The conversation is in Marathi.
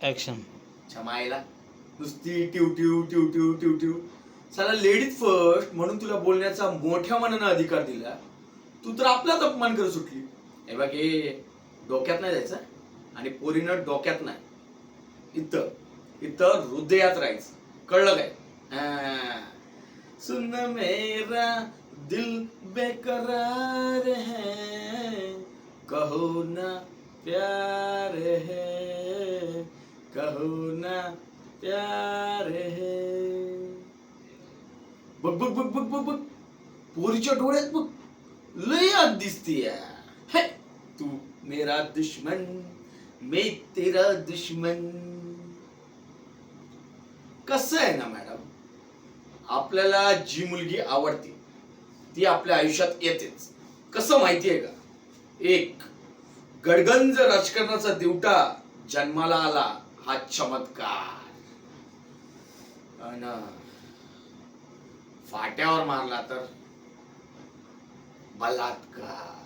ऍक्शन. छमायला नुसती ट्यू ट्यू ट्यू ट्यू ट्यू ट्यू. साला लेडीज फर्स्ट म्हणून तुला बोलण्याचा मोठ्या मनानं अधिकार दिला, तू तर आपलाच अपमान करत सुटली. हे बघ, हे डोक्यात नाही जायचं आणि पोरीनं डोक्यात नाही, इथं इथं हृदयात राहायचं. कळलं काय? सुन मेरा दिल बेकरार है, कहो ना प्यार है, कहो ना प्यार है. बघ बघ बघ बघ बघ बघ, पोरीच्या डोळ्यात बघ, लय आग दिसतीय. हे तू मेरा दुश्मन, मैं तेरा दुश्मन. कसं आहे ना मॅडम, आपल्याला जी मुलगी आवडते ती आपल्या आयुष्यात येतेच. कसं माहितीये का? एक गडगंज राजकारणाचा दिवटा जन्माला आला हा चमत्कार, अन फाट्यावर मारला तर बलात्कार.